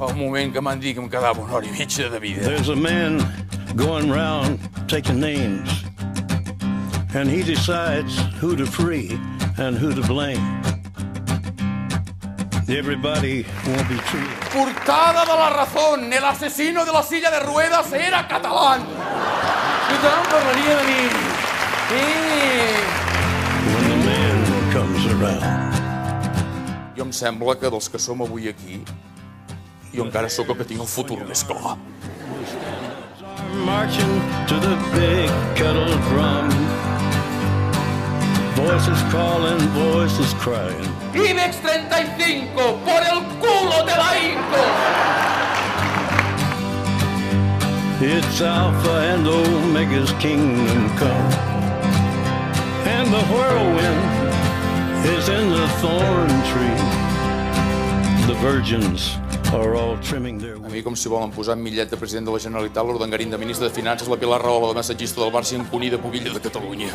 Fa un moment que m'han dit que em quedava una hora i mitja de vida. There's a man going round taking names, and he decides who to free and who to blame. Everybody won't be treated. Portada de La Razón, el asesino de la silla de ruedas era catalán. Tothom parlaria de mi. When the man comes around. Jo em sembla que dels que som avui aquí, jo encara sóc el que tinc el futur més clar. Marching to the big kettle drum. Voices calling, voices crying. IBEX 35, por el culo te la hinco. It's Alpha and Omega's kingdom come, and the whirlwind is in the thorn tree. The virgins are all trimming their A mi com si volen posar en Millet de president de la Generalitat, l'Urdangarín de ministre de Finances, la Pilar Rahola de massatgista del Barça i en Cuní de pubilla de Catalunya.